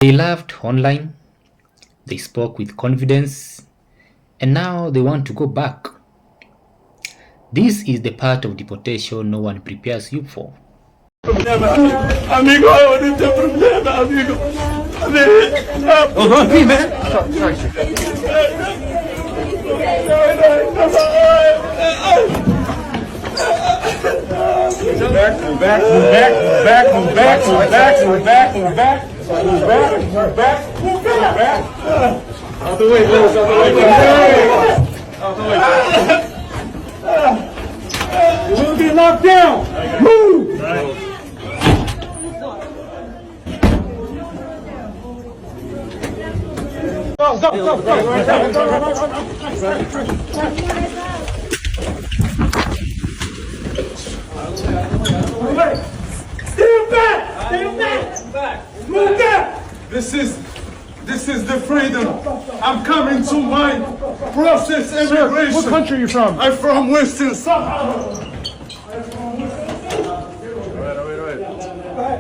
They laughed online, they spoke with confidence, and now they want to go back. This is the part of deportation no one prepares you for. Amigo, não tem problema, amigo. Oh, me, man. Move back. Out the way, Lewis, out the way. Out the way. You will be locked down. Move. Go. Stand back. Move back. This is the freedom. I'm coming to my process immigration. What country are you from? I'm from Western Sahara.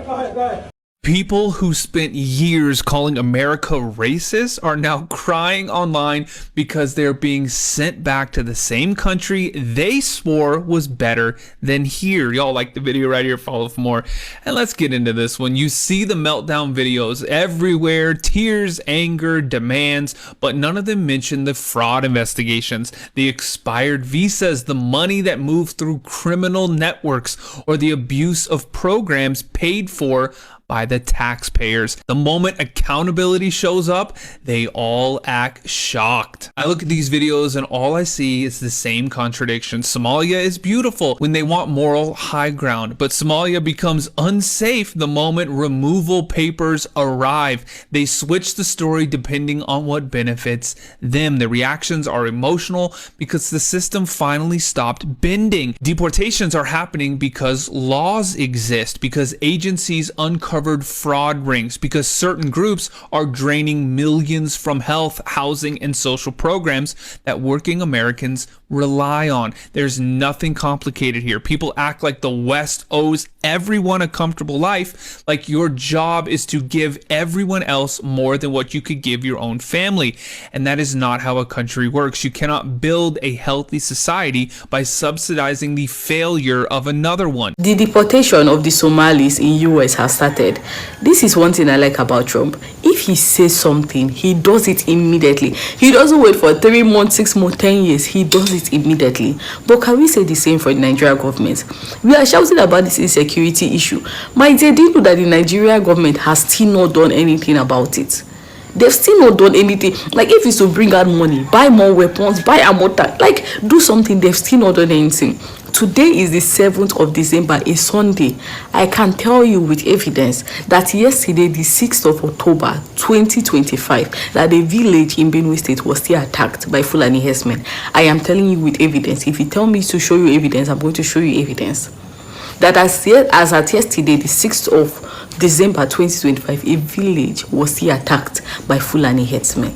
Go ahead. People who spent years calling America racist are now crying online because they're being sent back to the same country they swore was better than here. Y'all like the video right here, follow for more. And let's get into this one. You see the meltdown videos everywhere, tears, anger, demands, but none of them mention the fraud investigations, the expired visas, the money that moved through criminal networks, or the abuse of programs paid for by the taxpayers. The moment accountability shows up, they all act shocked. I look at these videos and all I see is the same contradiction. Somalia is beautiful when they want moral high ground, but Somalia becomes unsafe the moment removal papers arrive. They switch the story depending on what benefits them. The reactions are emotional because the system finally stopped bending. Deportations are happening because laws exist, because agencies uncover fraud rings, because certain groups are draining millions from health, housing, and social programs that working Americans rely on. There's nothing complicated here. People act like the West owes everyone a comfortable life, like your job is to give everyone else more than what you could give your own family. And that is not how a country works. You cannot build a healthy society by subsidizing the failure of another one. The deportation of the Somalis in US has started. This is one thing I like about Trump. If he says something, he does it immediately. He doesn't wait for 3 months, 6 months, 10 years. He does it immediately. But can we say the same for the Nigerian government? We are shouting about this insecurity issue. My dear, do you know that the Nigerian government has still not done anything about it? They've still not done anything. Like, if it's to bring out money, buy more weapons, buy a motor, like, do something, they've still not done anything. Today is the 7th of December, a Sunday. I can tell you with evidence that yesterday, the 6th of October, 2025, that a village in Benue State was still attacked by Fulani herdsmen. I am telling you with evidence. If you tell me to show you evidence, I'm going to show you evidence. That as at yesterday, the 6th of December 2025, a village was still attacked by Fulani herdsmen.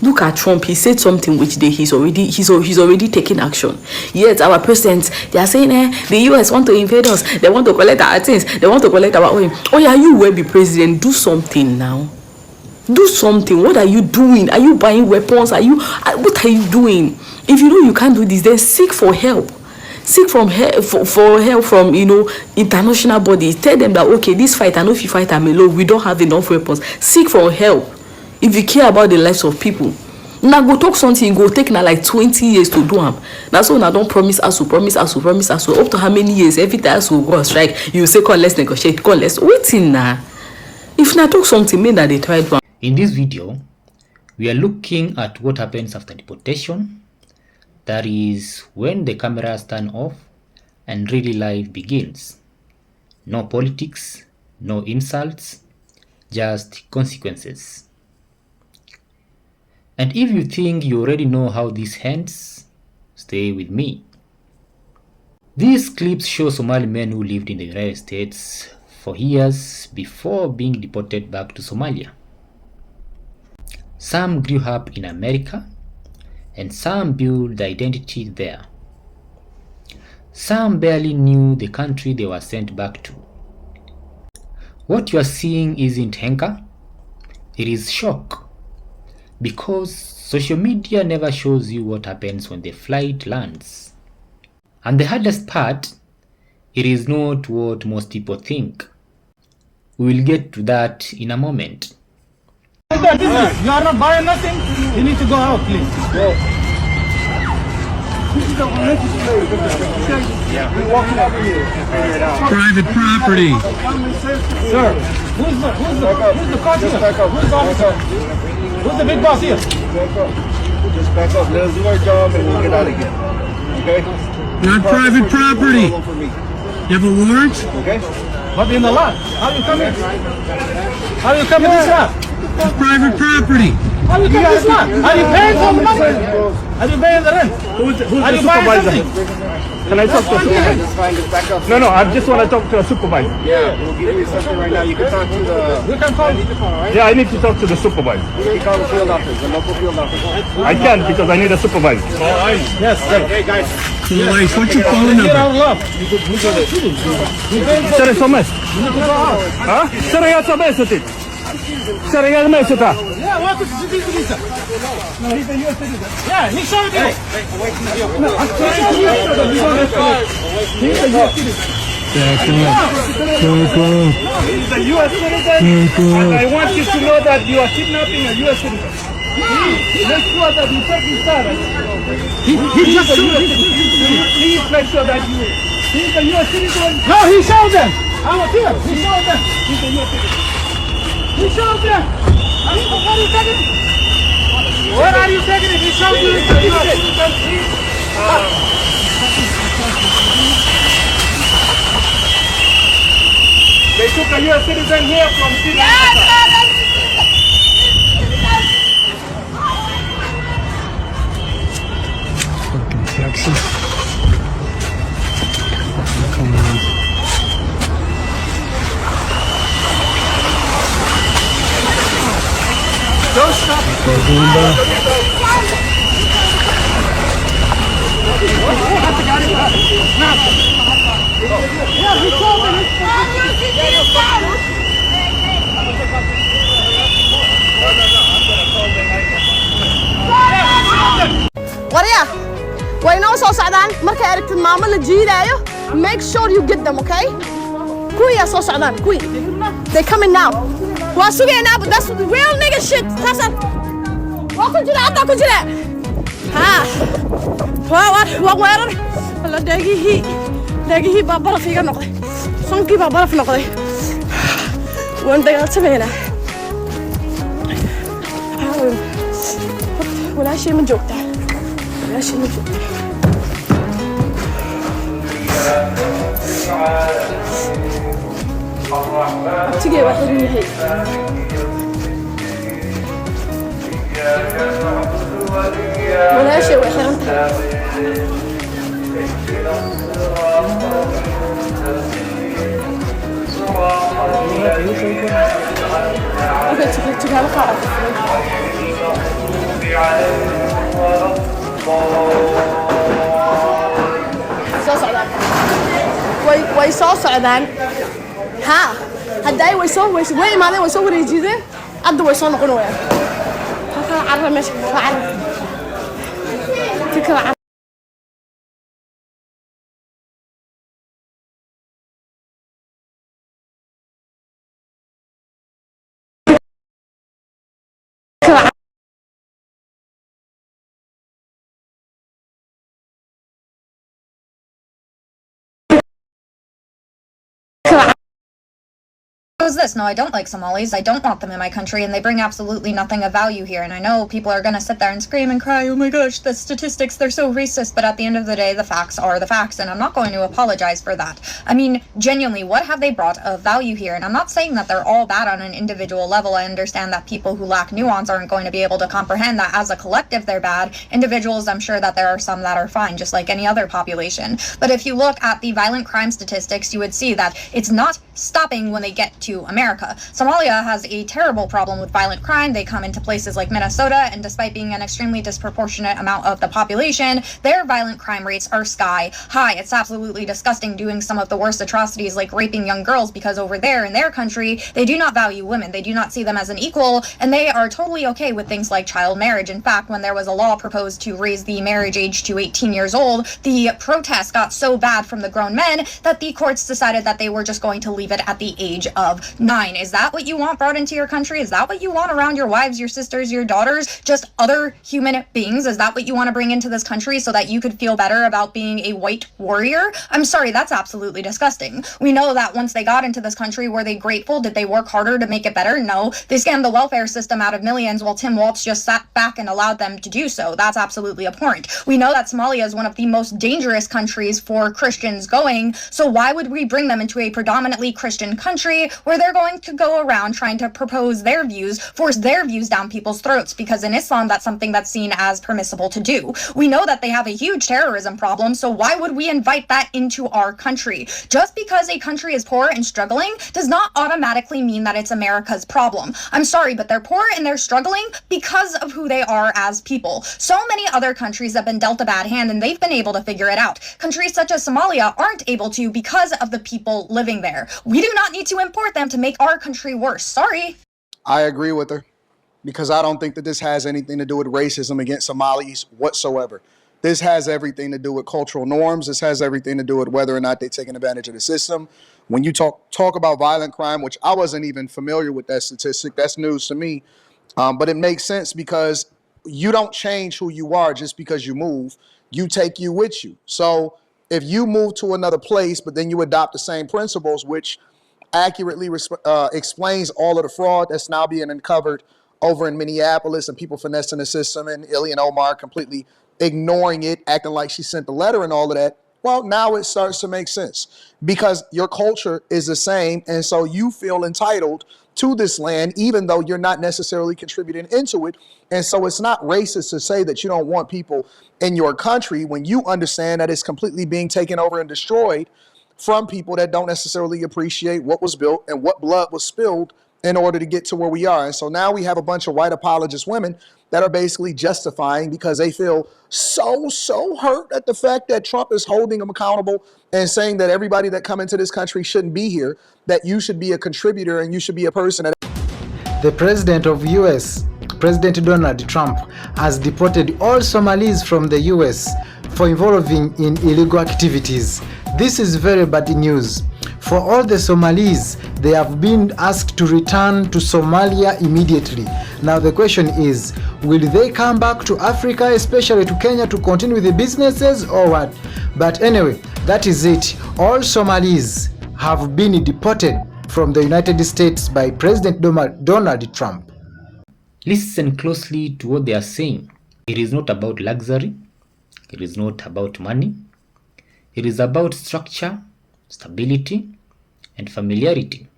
Look at Trump. He said something which day he's already taking action. Yet our president, they are saying, the US want to invade us. They want to collect our things. They want to collect our oil. Oh yeah, you will be president. Do something now. Do something. What are you doing? Are you buying weapons? What are you doing? If you know you can't do this, then seek for help. Seek for help from international bodies. Tell them that okay, this fight, I know if you fight I'm alone, we don't have enough weapons. Seek for help. If you care about the lives of people. Now go talk something, go take now like 20 years to do them. That's why I don't promise us. Up to how many years? Every time we go on strike, you say, come let's negotiate, come let's waiting now. If not talk something, mean that they tried one. In this video, we are looking at what happens after deportation. That is when the cameras turn off and really life begins. No politics, no insults, just consequences. And if you think you already know how this ends, stay with me. These clips show Somali men who lived in the United States for years before being deported back to Somalia. Some grew up in America and some built their identity there. Some barely knew the country they were sent back to. What you are seeing isn't anger, It is shock, because social media never shows you what happens when the flight lands. And the hardest part, it is not what most people think. We will get to that in a moment. You are not buying nothing. You need to go out, please. Go. Private property. Sir, who's the boss here? Who's the officer? Who's the big boss here? Just back up. Let us do our job and we'll get out again. Okay? Not private property. You have a warrant? Okay? But in the lot. How you come in? How you come in this lot? It's private property. How you come in this lot? Are you paying for the money? Are you paying the rent? Who's Are the you buying supervisor? something? Can I talk to a supervisor? Just fine. Just back up. No, I just want to talk to a supervisor. Yeah, we'll give you something right now. You can talk to the... You can call. Yeah, I need to talk to the supervisor. You can call the field office, the local field office. I can't because I need a supervisor. Yes, sir. Hey, guys. Police, what's your phone Get number? out of love. Sir, SMS. ها؟ سر يا سبيستي. سر يا ميستا. Yeah, welcome to the visa. No, he's a U.S. citizen. Yeah, he showed you. No, I'm sorry. He's a U.S. citizen. Back up. He's a U.S. citizen. And I want you to know that you are kidnapping a U.S. citizen. Make sure that you take his side. He's a U.S. citizen. Please make sure that he's a U.S. citizen. No, he showed them. I was here. He showed them. He's a U.S. citizen. He showed them. What are you taking it? What are you taking it? He showed you he's a U.S. citizen. They took a U.S. citizen here from Sri Lanka. Jackson. Come on. Don't stop. warya way noo soo socdaan markay aragtid maamo la jiidaayo make sure you get them okay kuya soo socdaan kuy they coming now waa sugaynaa but that's real nigga shit tasan waa ku jira hadda ku jira ha waa weerar la dhagihii baa baraf iga noqday sonkii baa baraf noqday waan dagaalsamaynaa walaashay ma joogtaa walaashay ma joogtaa abtigee waa xiran yahay walaashay way xiran tahay okay tukaamo qaar soo socdaan way soo socdaan ha hadday way imaadeen way soo wareejideen hadda way soo noqon wayaan kala carra meesha kala carra kala carra Is this? No, I don't like Somalis. I don't want them in my country, and they bring absolutely nothing of value here. And I know people are going to sit there and scream and cry, oh my gosh, the statistics, they're so racist. But at the end of the day, the facts are the facts, and I'm not going to apologize for that. I mean, genuinely, what have they brought of value here? And I'm not saying that they're all bad on an individual level. I understand that people who lack nuance aren't going to be able to comprehend that as a collective they're bad. Individuals, I'm sure that there are some that are fine, just like any other population. But if you look at the violent crime statistics, you would see that it's not stopping when they get to to America. Somalia has a terrible problem with violent crime. They come into places like Minnesota, and despite being an extremely disproportionate amount of the population, their violent crime rates are sky high. It's absolutely disgusting, doing some of the worst atrocities like raping young girls, because over there in their country, they do not value women. They do not see them as an equal, and they are totally okay with things like child marriage. In fact, when there was a law proposed to raise the marriage age to 18 years old, the protests got so bad from the grown men that the courts decided that they were just going to leave it at the age of 9. Is that what you want brought into your country? Is that what you want around your wives, your sisters, your daughters, just other human beings? Is that what you want to bring into this country so that you could feel better about being a white warrior? I'm sorry, that's absolutely disgusting. We know that once they got into this country, were they grateful? Did they work harder to make it better? No. They scammed the welfare system out of millions while Tim Walz just sat back and allowed them to do so. That's absolutely abhorrent. We know that Somalia is one of the most dangerous countries for Christians going, so why would we bring them into a predominantly Christian country where they're going to go around trying to propose their views, force their views down people's throats? Because in Islam, that's something that's seen as permissible to do. We know that they have a huge terrorism problem, so why would we invite that into our country? Just because a country is poor and struggling does not automatically mean that it's America's problem. I'm sorry, but they're poor and they're struggling because of who they are as people. So many other countries have been dealt a bad hand and they've been able to figure it out. Countries such as Somalia aren't able to because of the people living there. We do not need to import them to make our country worse. Sorry. I agree with her, because I don't think that this has anything to do with racism against Somalis whatsoever. This has everything to do with cultural norms. This has everything to do with whether or not they're taking advantage of the system. When you talk about violent crime, which I wasn't even familiar with that statistic, that's news to me, but it makes sense because you don't change who you are just because you move. You take you with you. So if you move to another place, but then you adopt the same principles, which accurately explains all of the fraud that's now being uncovered over in Minneapolis and people finessing the system, and Ilhan Omar completely ignoring it, acting like she sent the letter and all of that. Well, now it starts to make sense because your culture is the same. And so you feel entitled to this land, even though you're not necessarily contributing into it. And so it's not racist to say that you don't want people in your country when you understand that it's completely being taken over and destroyed from people that don't necessarily appreciate what was built and what blood was spilled in order to get to where we are. And so now we have a bunch of white apologist women that are basically justifying because they feel so hurt at the fact that Trump is holding them accountable and saying that everybody that come into this country shouldn't be here, that you should be a contributor and you should be a person that... The president of US, President Donald Trump, has deported all Somalis from the US for involving in illegal activities. This is very bad news. For all the Somalis, they have been asked to return to Somalia immediately. Now the question is, will they come back to Africa, especially to Kenya, to continue with the businesses or what? But anyway, that is it. All Somalis have been deported from the United States by President Donald Trump. Listen closely to what they are saying. It is not about luxury. It is not about money. It is about structure, stability, and familiarity.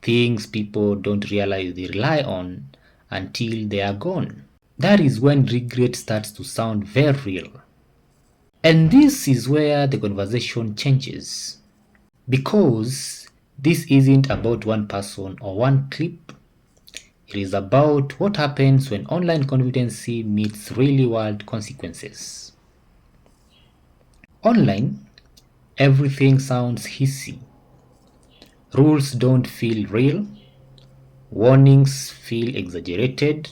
Things people don't realize they rely on until they are gone. That is when regret starts to sound very real. And this is where the conversation changes. Because this isn't about one person or one clip. It is about what happens when online convivency meets real world consequences. Online, everything sounds hissy. Rules don't feel real, warnings feel exaggerated,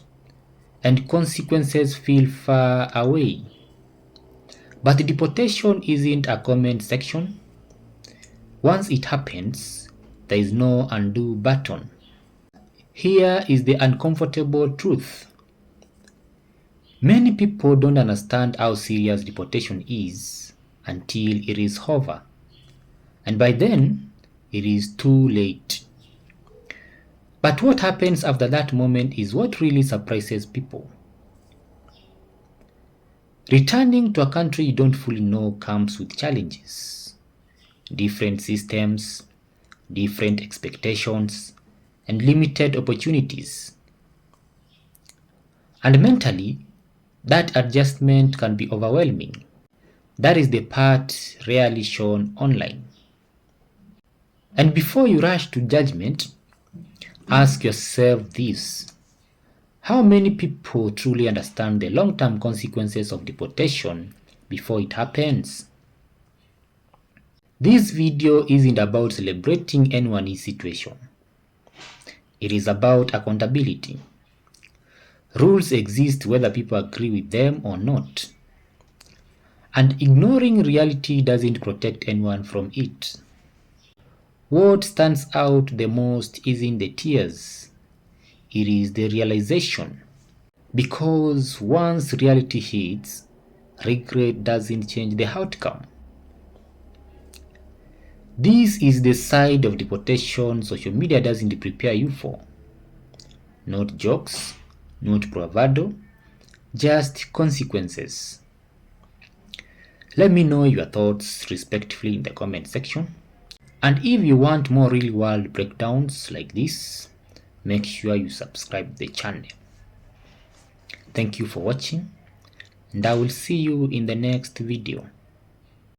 and consequences feel far away. But deportation isn't a comment section. Once it happens, there is no undo button. Here is the uncomfortable truth. Many people don't understand how serious deportation is until it is over. And by then, it is too late. But what happens after that moment is what really surprises people. Returning to a country you don't fully know comes with challenges. Different systems, different expectations, and limited opportunities. And mentally, that adjustment can be overwhelming. That is the part rarely shown online. And before you rush to judgment, Ask yourself this: how many people truly understand the long-term consequences of deportation before it happens? This video isn't about celebrating anyone's situation. It is about accountability. Rules exist whether people agree with them or not. And ignoring reality doesn't protect anyone from it. What stands out the most isn't the tears, it is the realization. Because once reality hits, regret doesn't change the outcome. This is the side of deportation social media doesn't prepare you for. Not jokes, not bravado, just consequences. Let me know your thoughts respectfully in the comment section. And if you want more real world breakdowns like this, make sure you subscribe the channel. Thank you for watching, and I will see you in the next video.